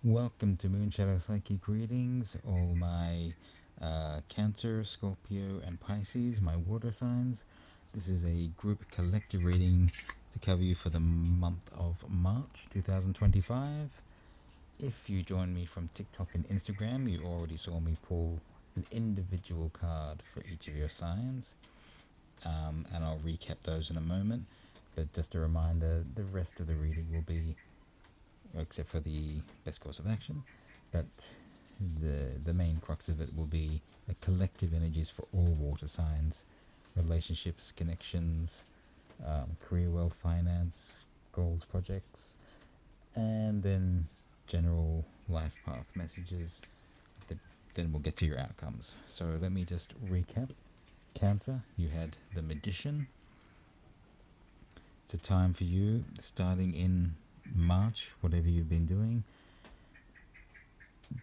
Welcome to Moonshadow Psychic Readings, all my Cancer, Scorpio, and Pisces, my water signs. This is a group collective reading to cover you for the month of March 2025. If you join me from TikTok and Instagram, you already saw me pull an individual card for each of your signs, and I'll recap those in a moment. But just a reminder, the rest of the reading will be, except for the best course of action, but the main crux of it will be a collective energies for all water signs, relationships, connections, career, wealth, finance, goals, projects, and then general life path messages. Then we'll get to your outcomes. So let me just recap. Cancer, you had the Magician. It's a time for you starting in March, whatever you've been doing,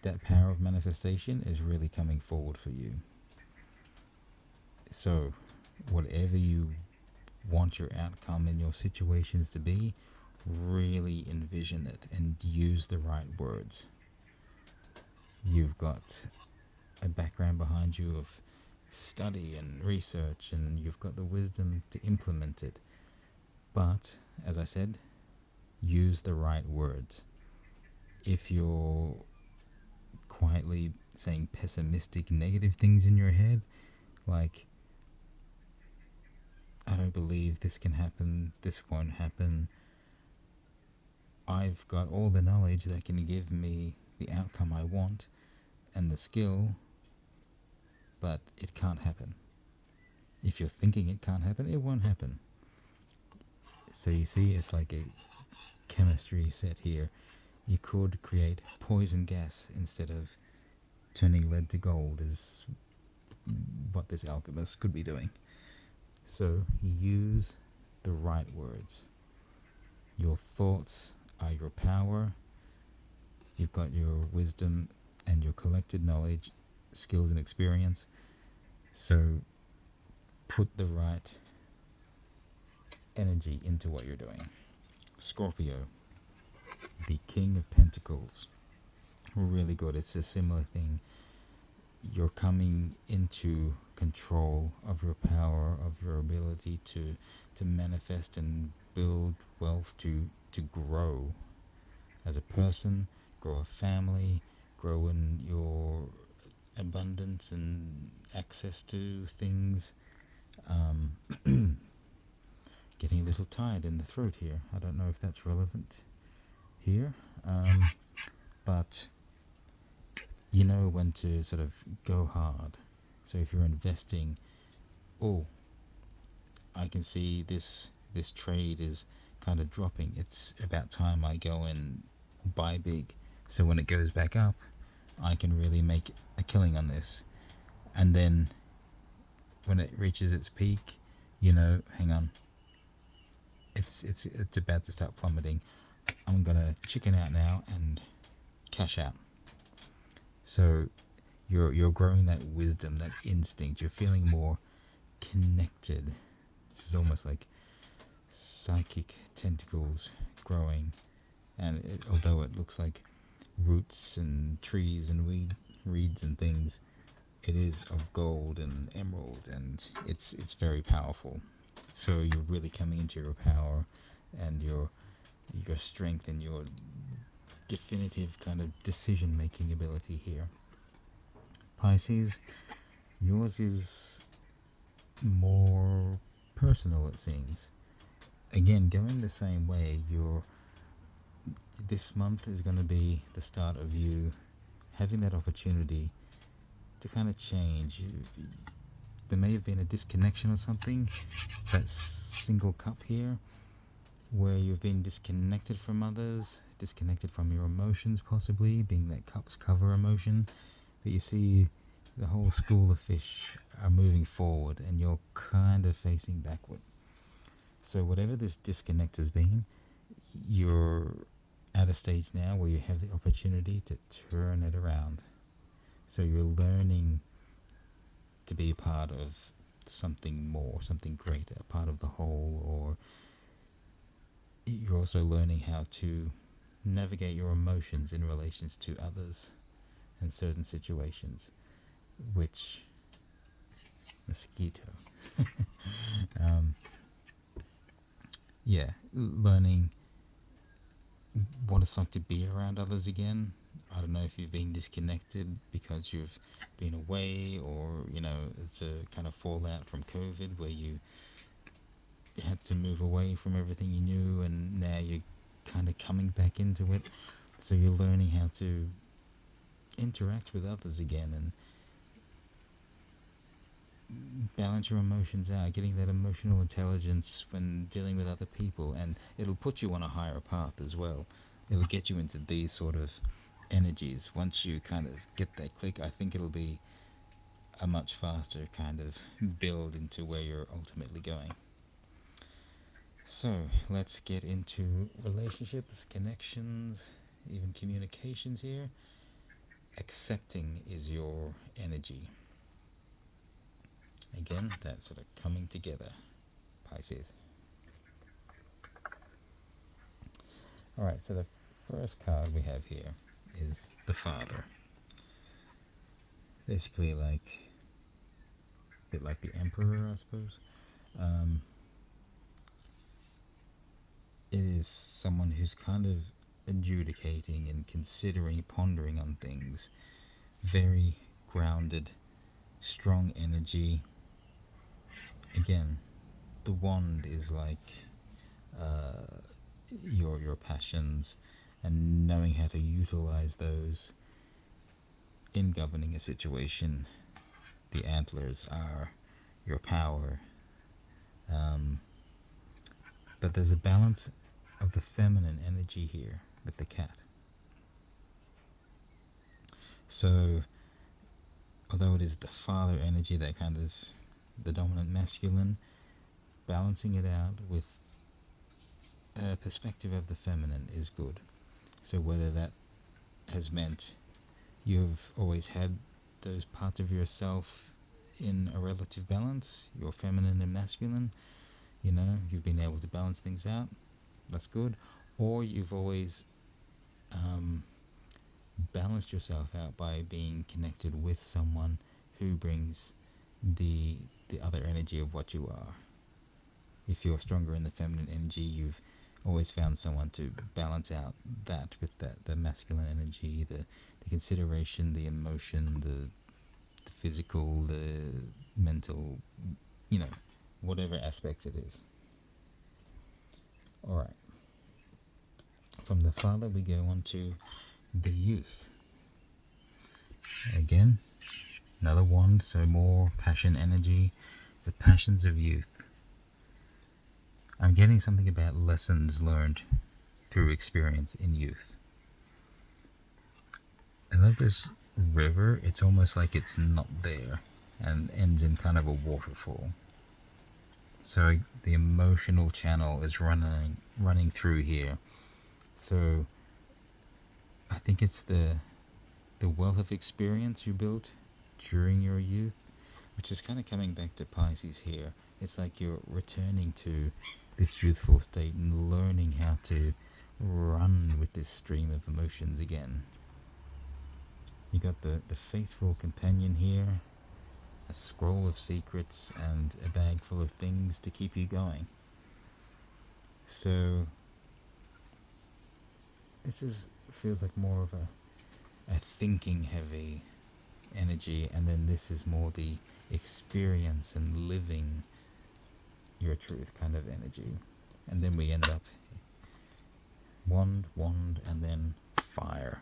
that power of manifestation is really coming forward for you. So whatever you want your outcome in your situations to be, really envision it and use the right words. You've got a background behind you of study and research, and you've got the wisdom to implement it. But as I said, use the right words. If you're quietly saying pessimistic, negative things in your head, like, I don't believe this can happen, this won't happen, I've got all the knowledge that can give me the outcome I want and the skill, but it can't happen. If you're thinking it can't happen, it won't happen. So you see, it's like a chemistry set here. You could create poison gas instead of turning lead to gold, is what this alchemist could be doing. So use the right words. Your thoughts are your power. You've got your wisdom and your collected knowledge, skills and experience. So put the right energy into what you're doing. Scorpio, the King of Pentacles. Really good. It's a similar thing. You're coming into control of your power, of your ability to manifest and build wealth, to grow as a person, grow a family, grow in your abundance and access to things. Getting a little tired in the throat here. I don't know if that's relevant here, but you know when to sort of go hard. So if you're investing, I can see this trade is kind of dropping. It's about time I go and buy big, so when it goes back up, I can really make a killing on this. And then when it reaches its peak, hang on, it's about to start plummeting. I'm gonna chicken out now and cash out. So you're growing that wisdom, that instinct. You're feeling more connected. This is almost like psychic tentacles growing, and although it looks like roots and trees and reeds and things, it is of gold and emerald, and it's very powerful. So you're really coming into your power and your strength and your definitive kind of decision making ability here. Pisces, yours is more personal, it seems. Again, going the same way, this month is going to be the start of you having that opportunity to kind of change. There may have been a disconnection or something, that single cup here, where you've been disconnected from others, disconnected from your emotions, possibly being that cup's cover emotion. But you see, the whole school of fish are moving forward and you're kind of facing backward. So whatever this disconnect has been, you're at a stage now where you have the opportunity to turn it around. So you're learning to be a part of something more, something greater, a part of the whole, or you're also learning how to navigate your emotions in relations to others and certain situations, which mosquito. um, yeah, learning what it's like to be around others again. I don't know if you've been disconnected because you've been away, or it's a kind of fallout from COVID where you had to move away from everything you knew, and now you're kind of coming back into it. So you're learning how to interact with others again and balance your emotions out, getting that emotional intelligence when dealing with other people, and it'll put you on a higher path as well. It'll get you into these sort of energies. Once you kind of get that click, I think it'll be a much faster kind of build into where you're ultimately going. So let's get into relationships, connections, even communications here. Accepting is your energy. Again, that sort of coming together, Pisces. Alright, so the first card we have here is the Father. Basically a bit like the Emperor, I suppose. It is someone who's kind of adjudicating and considering, pondering on things. Very grounded, strong energy. Again, the wand is like your passions, and knowing how to utilize those in governing a situation. The antlers are your power. But there's a balance of the feminine energy here with the cat. So, although it is the father energy, that kind of the dominant masculine, balancing it out with a perspective of the feminine is good. So whether that has meant you've always had those parts of yourself in a relative balance, your feminine and masculine, you've been able to balance things out, that's good. Or you've always balanced yourself out by being connected with someone who brings the other energy of what you are. If you're stronger in the feminine energy, you've always found someone to balance out that with the masculine energy, the consideration, the emotion, the physical, the mental, whatever aspects it is. Alright. From the Father we go on to the youth. Again, another wand, so more passion energy, the passions of youth. I'm getting something about lessons learned through experience in youth. I love this river. It's almost like it's not there and ends in kind of a waterfall. So the emotional channel is running through here. So I think it's the wealth of experience you built during your youth, which is kind of coming back to Pisces here. It's like you're returning to this youthful state and learning how to run with this stream of emotions again. You got the faithful companion here, a scroll of secrets, and a bag full of things to keep you going. So this feels like more of a thinking heavy energy, and then this is more the experience and living your truth kind of energy. And then we end up wand, and then fire,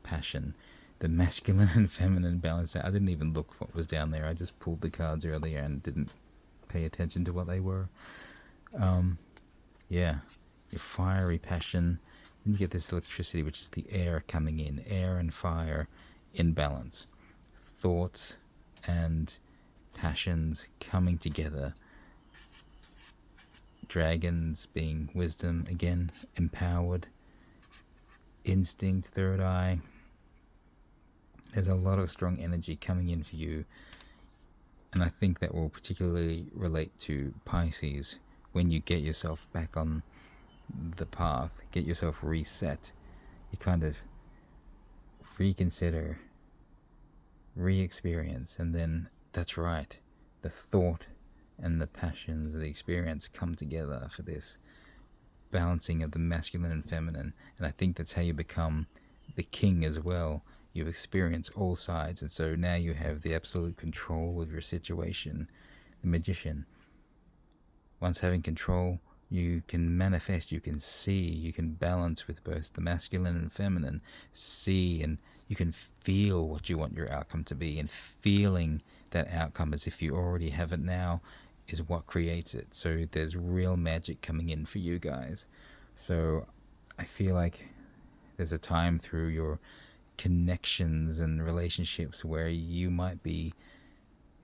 passion, the masculine and feminine balance. I didn't even look what was down there. I just pulled the cards earlier and didn't pay attention to what they were. Yeah, your fiery passion. Then you get this electricity, which is the air coming in. Air and fire in balance. Thoughts and passions coming together. Dragons being wisdom, again, empowered. Instinct, third eye. There's a lot of strong energy coming in for you. And I think that will particularly relate to Pisces when you get yourself back on the path, get yourself reset. you kind of reconsider, re-experience, and then that's right, the thought and the passions of the experience come together for this balancing of the masculine and feminine. And I think that's how you become the king as well. You experience all sides, and so now you have the absolute control of your situation. The magician, once having control, you can manifest, you can see, you can balance with both the masculine and feminine, see, and you can feel what you want your outcome to be, and feeling that outcome as if you already have it now is what creates it. So there's real magic coming in for you guys. So I feel like there's a time through your connections and relationships where you might be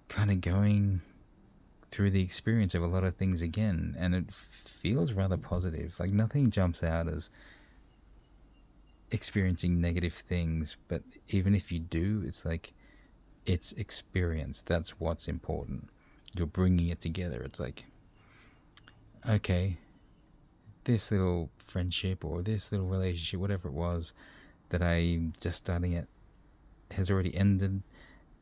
kind of going through the experience of a lot of things again, and it feels rather positive. Like nothing jumps out as experiencing negative things, but even if you do, it's like it's experience. That's what's important. You're bringing it together. It's like, okay, this little friendship or this little relationship, whatever it was that I'm just starting at, has already ended,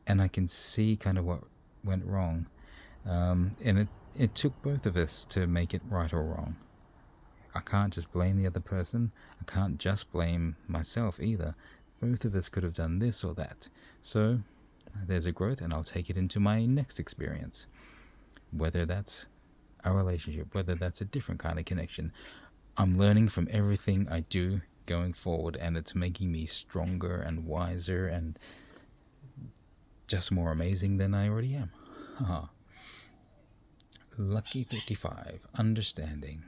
and I can see kind of what went wrong. And it took both of us to make it right or wrong. I can't just blame the other person. I can't just blame myself either. Both of us could have done this or that. So there's a growth, and I'll take it into my next experience. Whether that's a relationship, whether that's a different kind of connection. I'm learning from everything I do going forward, and it's making me stronger and wiser and just more amazing than I already am. Lucky 55, understanding.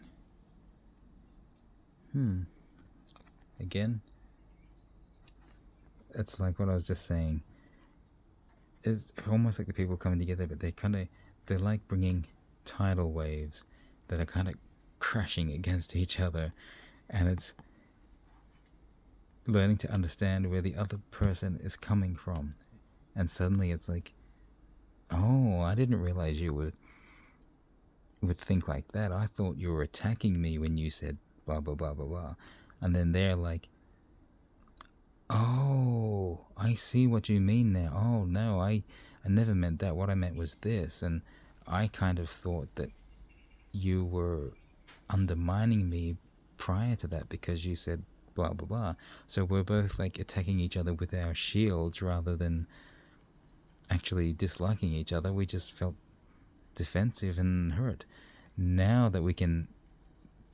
Again, it's like what I was just saying. It's almost like the people coming together, but they're like bringing tidal waves that are kind of crashing against each other, and it's learning to understand where the other person is coming from. And suddenly it's like, oh, I didn't realize you would think like that. I thought you were attacking me when you said blah blah blah blah blah. And then they're like, oh, I see what you mean now. Oh no, I never meant that. What I meant was this. And I kind of thought that you were undermining me prior to that because you said blah blah blah. So we're both like attacking each other with our shields rather than actually disliking each other. We just felt defensive and hurt. Now that we can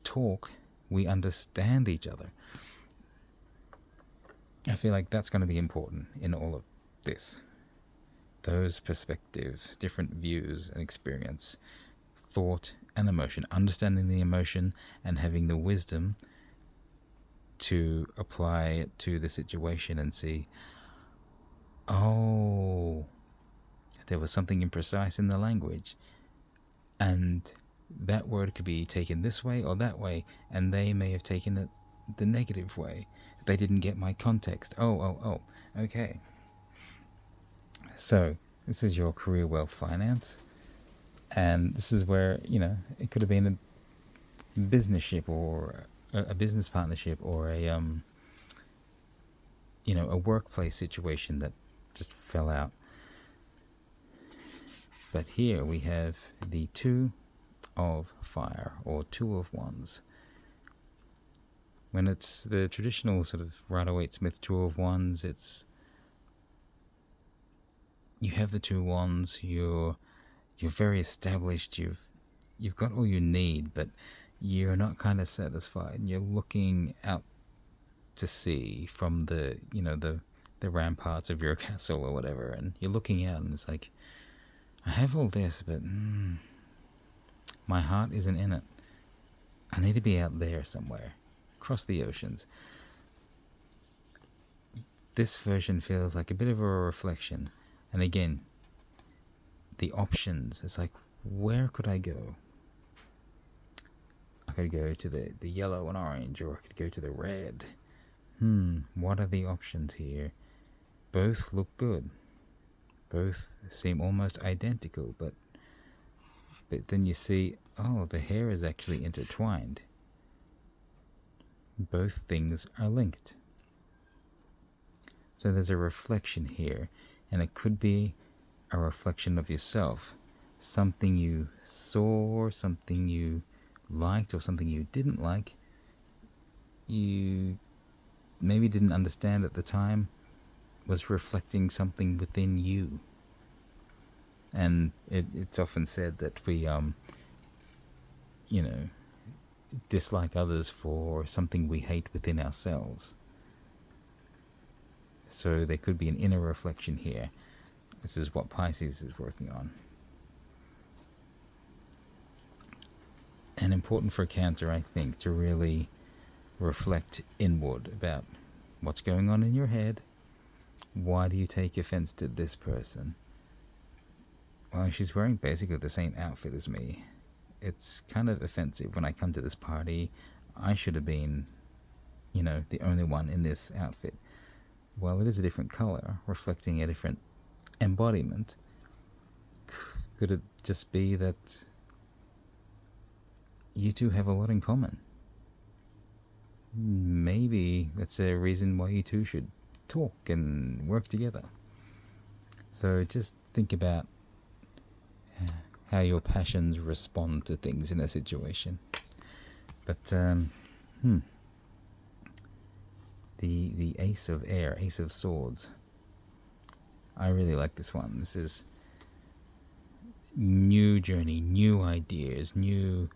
talk, we understand each other. I feel like that's going to be important in all of this. Those perspectives, different views and experience, thought and emotion, understanding the emotion and having the wisdom to apply it to the situation and see, oh, there was something imprecise in the language, and that word could be taken this way or that way, and they may have taken it the negative way. They didn't get my context. Oh, okay. So this is your career, wealth, finance, and this is where, it could have been a business-ship or a business partnership or a workplace situation that just fell out. But here we have the 2 of fire, or 2 of wands. When it's the traditional sort of Rider-Waite-Smith 2 of wands, it's you have the 2 wands. You're very established. You've got all you need, but you're not kind of satisfied. You're looking out to sea from the ramparts of your castle or whatever, and you're looking out, and it's like, I have all this, but my heart isn't in it. I need to be out there somewhere, across the oceans. This version feels like a bit of a reflection. And again, the options, it's like, where could I go? I could go to the yellow and orange, or I could go to the red. What are the options here? Both look good. Both seem almost identical, but then you see, oh, the hair is actually intertwined. Both things are linked. So there's a reflection here, and it could be a reflection of yourself. Something you saw, something you liked, or something you didn't like, you maybe didn't understand at the time, was reflecting something within you. And it's often said that we, you know, dislike others for something we hate within ourselves. So there could be an inner reflection here. This is what Pisces is working on. And important for Cancer, I think, to really reflect inward about what's going on in your head. Why do you take offense to this person? Well, she's wearing basically the same outfit as me. It's kind of offensive. When I come to this party, I should have been, you know, the only one in this outfit. Well, it is a different color, reflecting a different embodiment. Could it just be that you two have a lot in common? Maybe that's a reason why you two should talk and work together. So just think about how your passions respond to things in a situation. But the Ace of Air, Ace of Swords. I really like this one. This is new journey, new ideas, new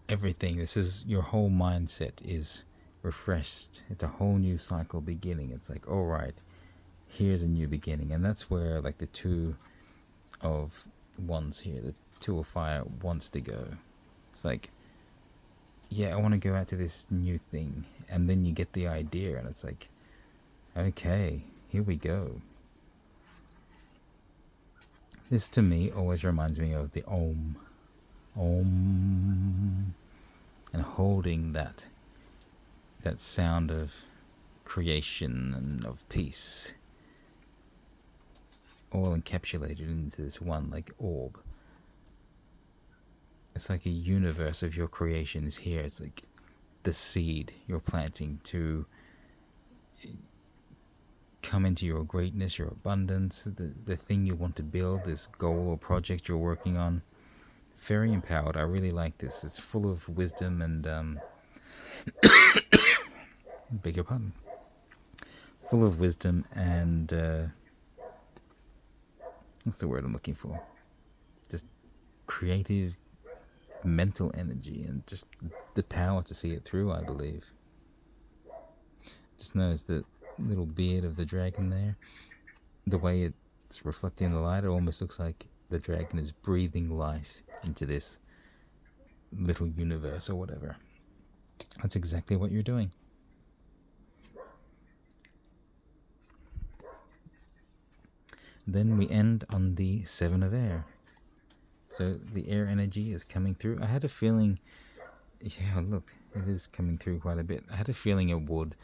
everything. This is your whole mindset is refreshed. It's a whole new cycle beginning. It's like, all right, here's a new beginning. And that's where like the Two of Wands here, the Two of Fire wants to go. It's like, yeah, I want to go out to this new thing. And then you get the idea and it's like, okay, here we go. This to me always reminds me of the Om. Om. And holding that sound of creation and of peace, all encapsulated into this one like orb. It's like a universe of your creation is here. It's like the seed you're planting to come into your greatness, your abundance, the thing you want to build, this goal or project you're working on. Very empowered. I really like this. It's full of wisdom and beg your pardon. Full of wisdom and what's the word I'm looking for? Just creative mental energy and just the power to see it through, I believe. Just notice the little beard of the dragon there. The way it's reflecting the light, it almost looks like the dragon is breathing life into this little universe or whatever. That's exactly what you're doing. Then we end on the Seven of Air. So the air energy is coming through. I had a feeling, yeah, look, it is coming through quite a bit. I had a feeling it would,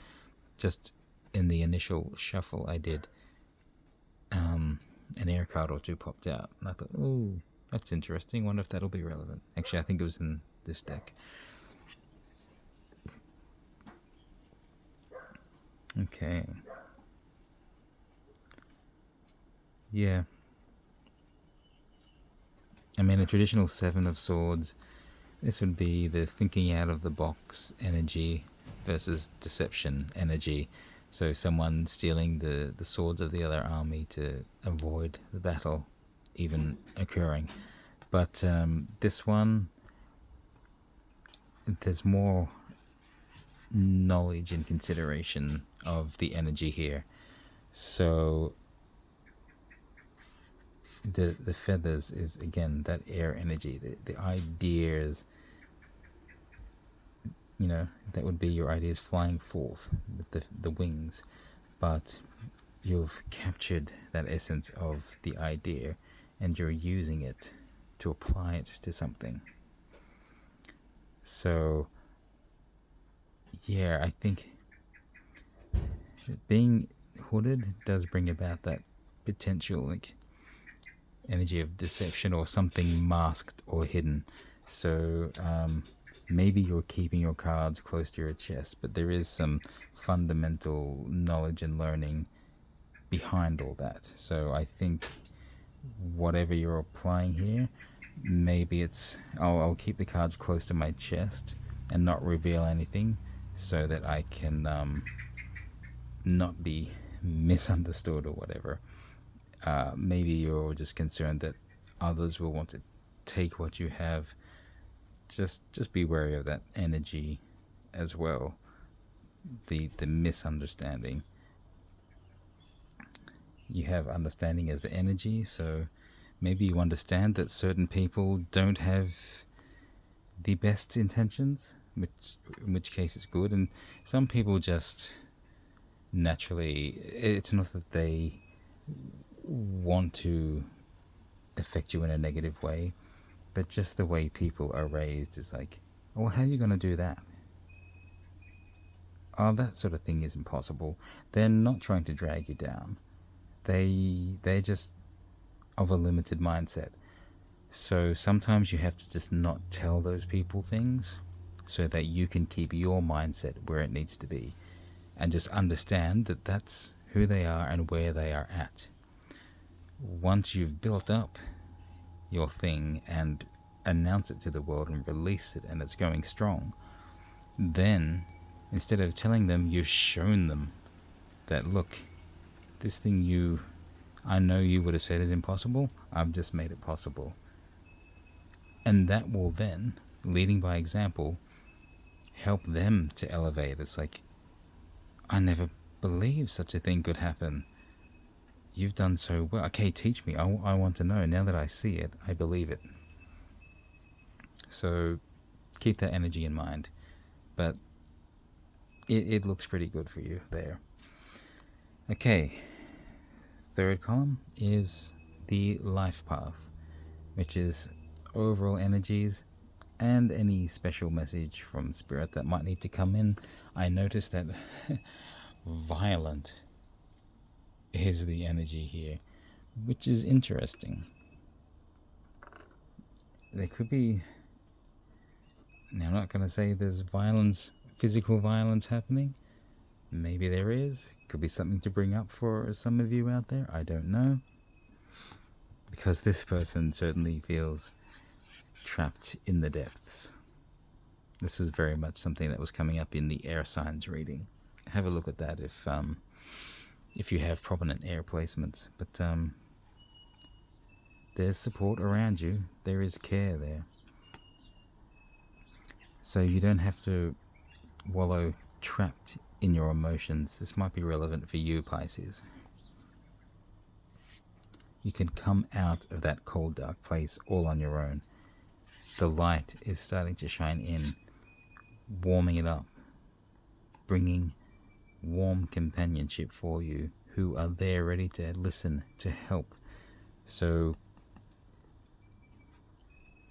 just in the initial shuffle I did. An air card or two popped out. And I thought, oh, that's interesting. Wonder if that'll be relevant. Actually, I think it was in this deck. Okay. Yeah. I mean, a traditional Seven of Swords, this would be the thinking out of the box energy versus deception energy. So someone stealing the swords of the other army to avoid the battle even occurring. But this one, there's more knowledge and consideration of the energy here. So the feathers is, again, that air energy, the ideas, you know, that would be your ideas flying forth with the wings. But you've captured that essence of the idea and you're using it to apply it to something. So yeah, I think being hooded does bring about that potential like energy of deception or something masked or hidden. So maybe you're keeping your cards close to your chest, but there is some fundamental knowledge and learning behind all that. So I think whatever you're applying here, maybe it's I'll keep the cards close to my chest and not reveal anything, so that I can not be misunderstood or whatever. Maybe you're just concerned that others will want to take what you have. Just be wary of that energy as well. The misunderstanding. You have understanding as the energy, so maybe you understand that certain people don't have the best intentions, in which case it's good, and some people just naturally, it's not that they want to affect you in a negative way, but just the way people are raised is like, well, how are you going to do that? Oh, that sort of thing is impossible. They're not trying to drag you down. They're just of a limited mindset. So sometimes you have to just not tell those people things so that you can keep your mindset where it needs to be, and just understand that that's who they are and where they are at. Once you've built up your thing and announce it to the world and release it and it's going strong, then instead of telling them, you've shown them that, look, this thing I know you would have said is impossible, I've just made it possible. And that will then, leading by example, help them to elevate. It's like, I never believed such a thing could happen. You've done so well. Okay, teach me. I want to know. Now that I see it, I believe it. So keep that energy in mind. But it looks pretty good for you there. Okay, third column is the life path, which is overall energies and any special message from spirit that might need to come in. I noticed that violent is the energy here, which is interesting. There could be, now I'm not going to say there's violence, physical violence happening. Maybe there is. Could be something to bring up for some of you out there. I don't know. Because this person certainly feels trapped in the depths. This was very much something that was coming up in the air signs reading. Have a look at that if you have prominent air placements. But there's support around you. There is care there. So you don't have to wallow trapped in your emotions. This might be relevant for you, Pisces. You can come out of that cold, dark place all on your own. The light is starting to shine in, warming it up, bringing warm companionship for you, who are there ready to listen, to help. So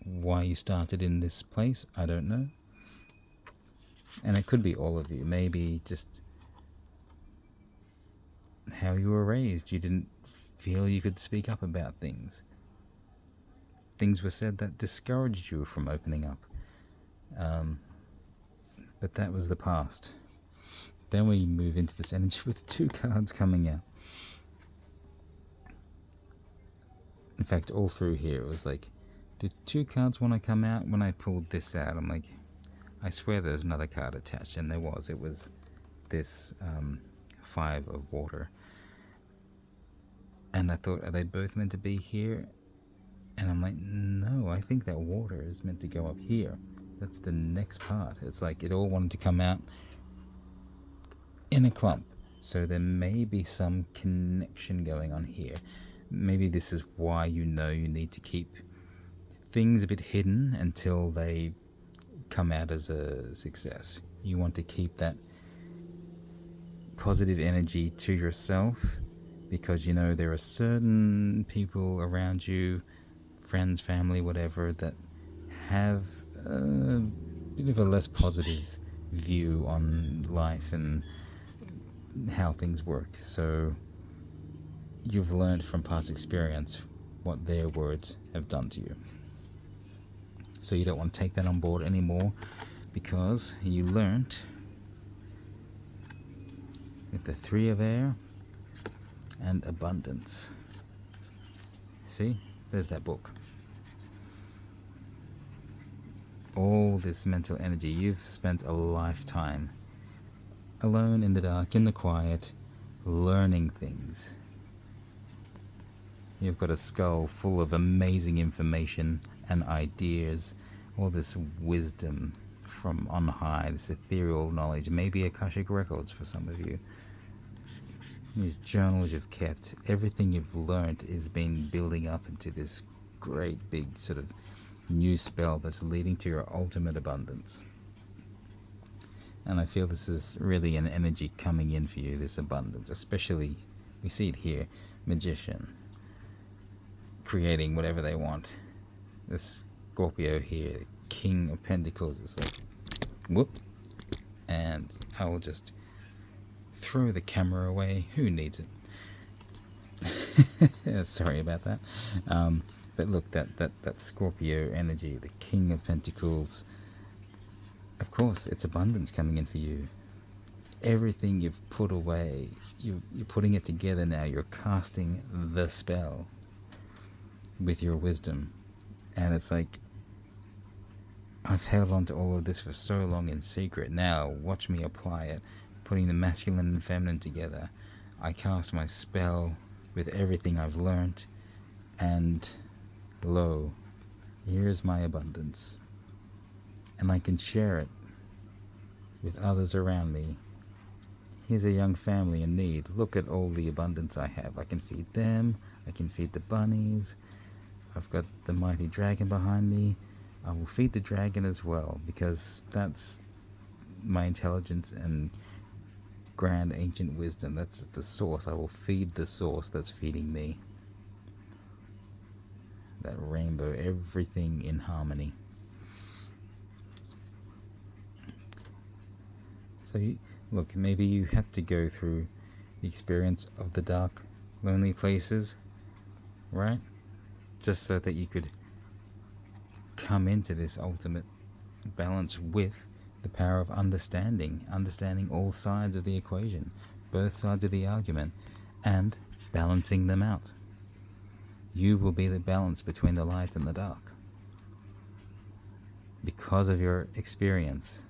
why you started in this place, I don't know. And it could be all of you. Maybe just how you were raised. You didn't feel you could speak up about things. Things were said that discouraged you from opening up. But that was the past. Then we move into this energy with two cards coming out. In fact, all through here, it was like, did two cards want to come out? When I pulled this out, I'm like, I swear there's another card attached, and there was. It was this 5 of water. And I thought, are they both meant to be here? And I'm like, no, I think that water is meant to go up here. That's the next part. It's like it all wanted to come out in a clump. So there may be some connection going on here. Maybe this is why you know you need to keep things a bit hidden until they come out as a success. You want to keep that positive energy to yourself, because you know there are certain people around you, friends, family, whatever, that have a bit of a less positive view on life and how things work. So you've learned from past experience what their words have done to you. So you don't want to take that on board anymore. because you learnt with the Three of Air and Abundance. See, there's that book. All this mental energy, you've spent a lifetime alone in the dark, in the quiet, learning things. You've got a skull full of amazing information and ideas, all this wisdom from on high, this ethereal knowledge, maybe Akashic records for some of you. These journals you've kept, everything you've learned is been building up into this great big sort of new spell that's leading to your ultimate abundance. And I feel this is really an energy coming in for you, this abundance, especially, we see it here, Magician, creating whatever they want. This Scorpio here, King of Pentacles, is like, whoop, and I will just throw the camera away. Who needs it? Sorry about that. But look, that Scorpio energy, the King of Pentacles, of course, it's abundance coming in for you. Everything you've put away, you're putting it together now. You're casting the spell with your wisdom. And it's like, I've held on to all of this for so long in secret. Now, watch me apply it, putting the masculine and feminine together. I cast my spell with everything I've learned, and lo, here's my abundance. And I can share it with others around me. Here's a young family in need. Look at all the abundance I have. I can feed them. I can feed the bunnies. I've got the mighty dragon behind me. I will feed the dragon as well, because that's my intelligence and grand ancient wisdom. That's the source. I will feed the source that's feeding me. That rainbow, everything in harmony. So look, maybe you had to go through the experience of the dark, lonely places, right? Just so that you could come into this ultimate balance with the power of understanding all sides of the equation, both sides of the argument, and balancing them out. You will be the balance between the light and the dark. Because of your experience,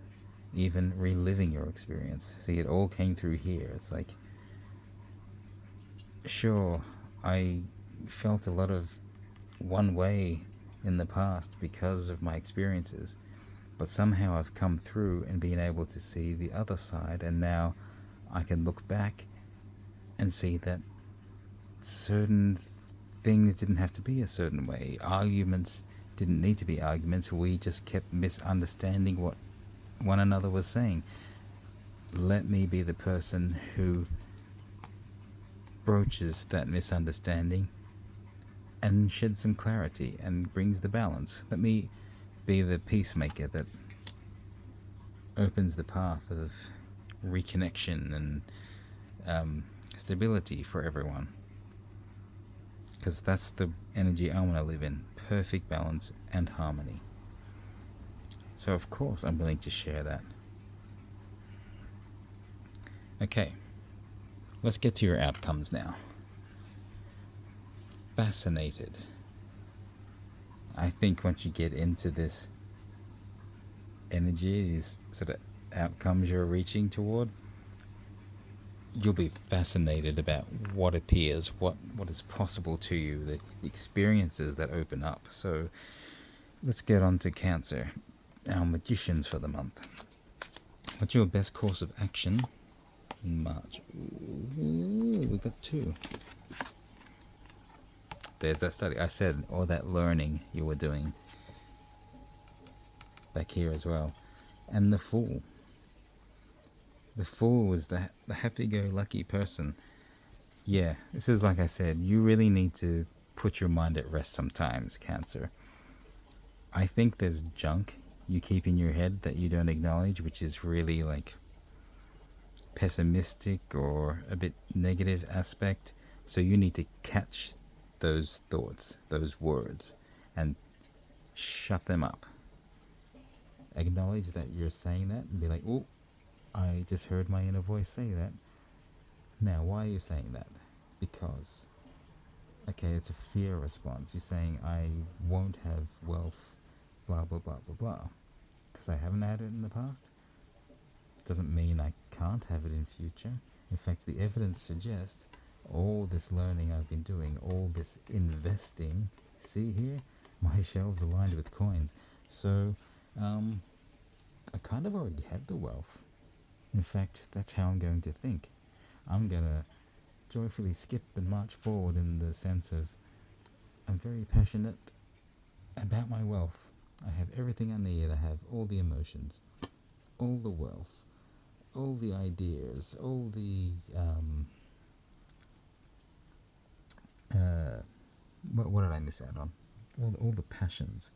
even reliving your experience. See, it all came through here. It's like, sure, I felt a lot of one way in the past because of my experiences, but somehow I've come through and been able to see the other side, and now I can look back and see that certain things didn't have to be a certain way. Arguments didn't need to be arguments. We just kept misunderstanding what one another was saying. Let me be the person who broaches that misunderstanding and sheds some clarity and brings the balance. Let me be the peacemaker that opens the path of reconnection and stability for everyone. Because that's the energy I want to live in. Perfect balance and harmony. So of course I'm willing to share that. Okay, let's get to your outcomes now. Fascinated. I think once you get into this energy, these sort of outcomes you're reaching toward, you'll be fascinated about what appears, what is possible to you, the experiences that open up. So let's get on to Cancer, our magicians for the month. What's your best course of action in March? Ooh, we got two. There's that study. I said all that learning you were doing back here as well. And the Fool. The Fool is the happy-go-lucky person. Yeah, this is like I said, you really need to put your mind at rest sometimes, Cancer. I think there's junk you keep in your head that you don't acknowledge, which is really like pessimistic or a bit negative aspect. So you need to catch those thoughts, those words, and shut them up acknowledge that you're saying that and be like, oh, I just heard my inner voice say that. Now, why are you saying that? Because, okay, it's a fear response. You're saying, I won't have wealth, blah, blah, blah, blah, blah. Because I haven't had it in the past. Doesn't mean I can't have it in future. In fact, the evidence suggests all this learning I've been doing, all this investing, see here, my shelves aligned with coins. So, I kind of already have the wealth. In fact, that's how I'm going to think. I'm going to joyfully skip and march forward in the sense of I'm very passionate about my wealth. I have everything I need. I have all the emotions, all the wealth, all the ideas, all the what did I miss out on? All the passions.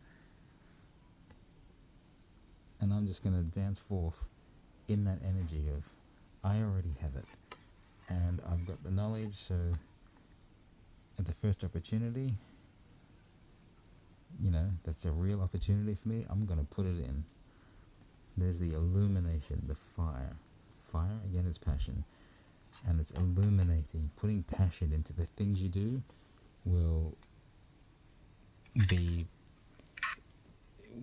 And I'm just going to dance forth in that energy of I already have it. And I've got the knowledge, so at the first opportunity, that's a real opportunity for me, I'm going to put it in. There's the illumination, the fire. Fire, again, is passion. And it's illuminating. Putting passion into the things you do will be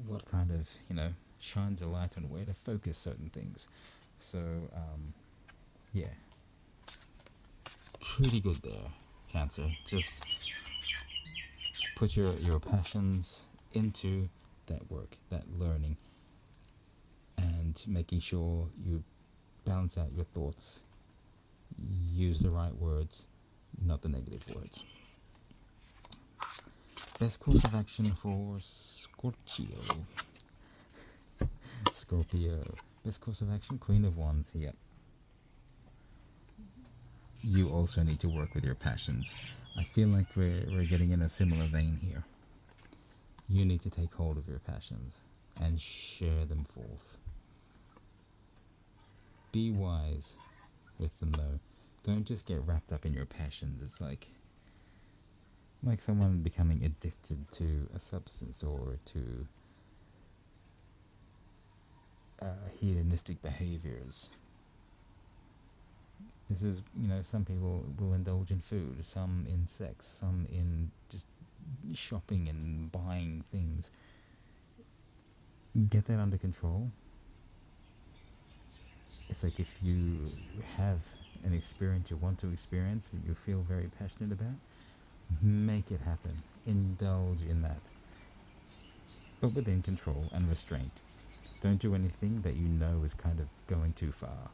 what kind of, shines a light on where to focus certain things. So, yeah. Pretty good there, Cancer. Just put your passions into that work, that learning, and making sure you balance out your thoughts. Use the right words, not the negative words. Best course of action for Scorpio. Best course of action, Queen of Wands here. You also need to work with your passions. I feel like we're getting in a similar vein here. You need to take hold of your passions and share them forth. Be wise with them though. Don't just get wrapped up in your passions. It's like someone becoming addicted to a substance or to hedonistic behaviors. This is, some people will indulge in food, some in sex, some in just shopping and buying things. Get that under control. It's like if you have an experience you want to experience that you feel very passionate about, make it happen. Indulge in that. But within control and restraint. Don't do anything that you know is kind of going too far.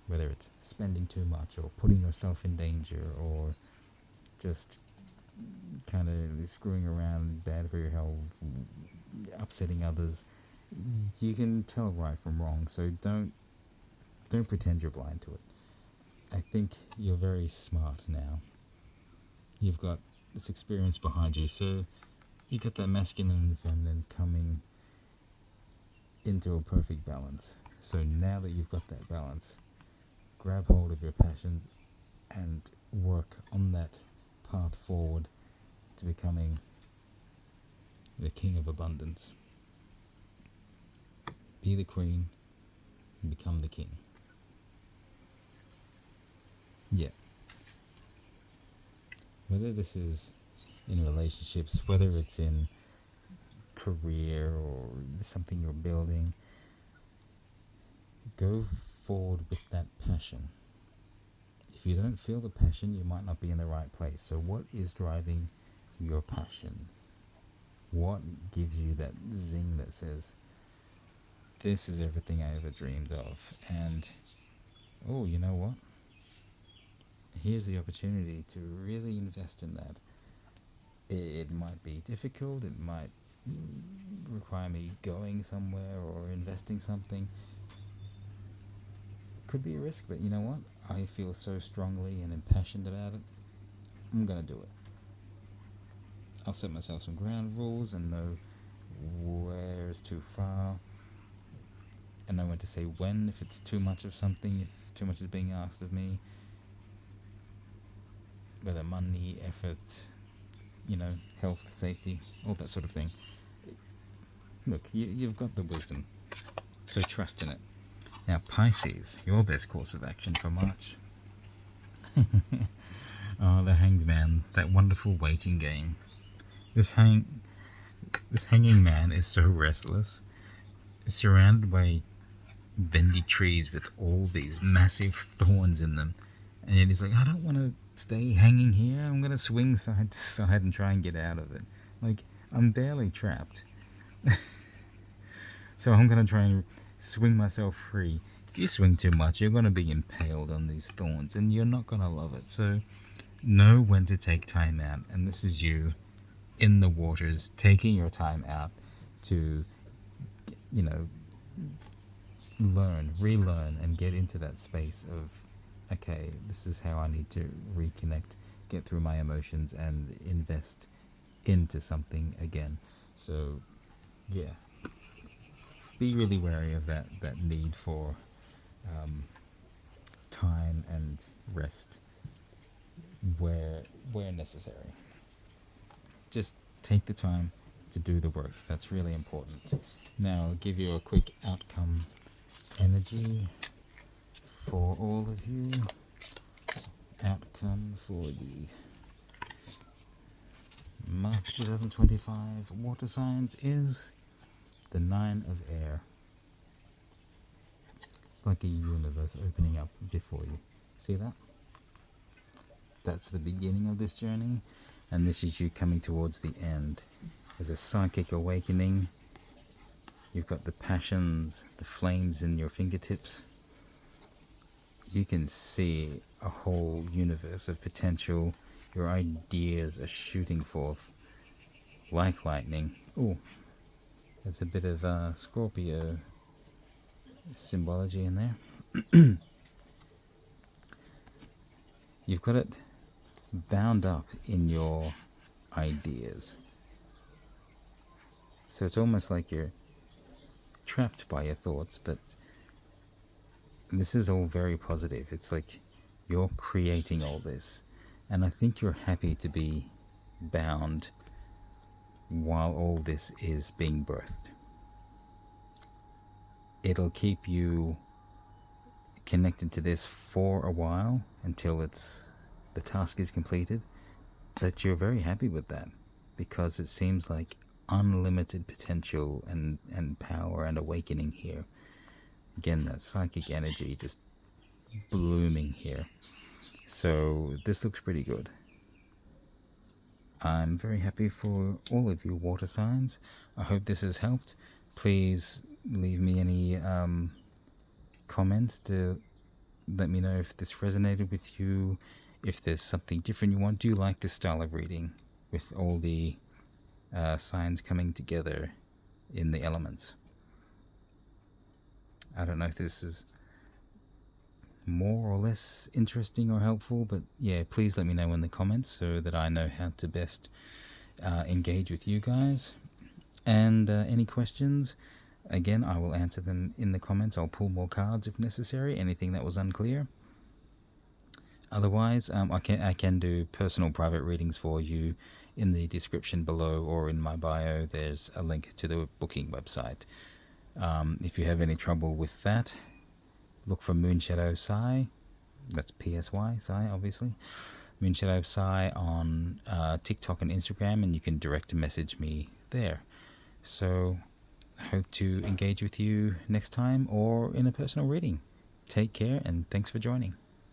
Whether it's spending too much or putting yourself in danger or just kind of screwing around, bad for your health, upsetting others. You can tell right from wrong, so don't pretend you're blind to it. I think you're very smart now. You've got this experience behind you, so you got that masculine and feminine coming into a perfect balance. So now that you've got that balance, grab hold of your passions and work on that path forward to becoming the king of abundance. Be the queen and become the king. Yeah. Whether this is in relationships, whether it's in career or something you're building, go forward with that passion. If you don't feel the passion, you might not be in the right place. So what is driving your passion? What gives you that zing that says, this is everything I ever dreamed of? And, oh, you know what? Here's the opportunity to really invest in that. It might be difficult, it might require me going somewhere or investing something. Could be a risk, but you know what? I feel so strongly and impassioned about it. I'm gonna do it. I'll set myself some ground rules and know where's too far, and know when to say when, if it's too much of something, if too much is being asked of me, whether money, effort, health, safety, all that sort of thing. Look, you've got the wisdom, so trust in it. Now, Pisces, your best course of action for March. Oh, the Hanged Man, that wonderful waiting game. This hanging man is so restless, surrounded by bendy trees with all these massive thorns in them, and he's like, I don't want to stay hanging here. I'm gonna swing side to side and try and get out of it. Like, I'm barely trapped. So I'm gonna try and swing myself free. If you swing too much, you're gonna be impaled on these thorns, and you're not gonna love it. So know when to take time out, and this is you in the waters taking your time out to, you know, relearn and get into that space of, okay, this is how I need to reconnect, get through my emotions and invest into something again. So yeah, be really wary of that need for time and rest where necessary. Just take the time to do the work. That's really important. Now I'll give you a quick outcome energy for all of you. Outcome for the March 2025 water signs is the 9 of Air. It's like a universe opening up before you. See that? That's the beginning of this journey, and this is you coming towards the end. There's a psychic awakening. You've got the passions, the flames in your fingertips. You can see a whole universe of potential. Your ideas are shooting forth like lightning. Oh, there's a bit of Scorpio symbology in there. You've got it bound up in your ideas. So it's almost like you're trapped by your thoughts, but this is all very positive. It's like you're creating all this, and I think you're happy to be bound while all this is being birthed. It'll keep you connected to this for a while until the task is completed, but you're very happy with that because it seems like unlimited potential and power and awakening here. Again, that psychic energy just blooming here. So this looks pretty good. I'm very happy for all of you water signs. I hope this has helped. Please leave me any comments to let me know if this resonated with you, if there's something different you want. Do you like this style of reading with all the signs coming together in the elements? I don't know if this is more or less interesting or helpful, but yeah, please let me know in the comments so that I know how to best engage with you guys. And any questions, again, I will answer them in the comments. I'll pull more cards if necessary, anything that was unclear. Otherwise, I can do personal private readings for you. In the description below or in my bio, there's a link to the booking website. If you have any trouble with that, look for Moonshadow Psy. That's PSY, Psy, obviously. Moonshadow Psy on TikTok and Instagram, and you can direct message me there. So, I hope to engage with you next time or in a personal reading. Take care, and thanks for joining.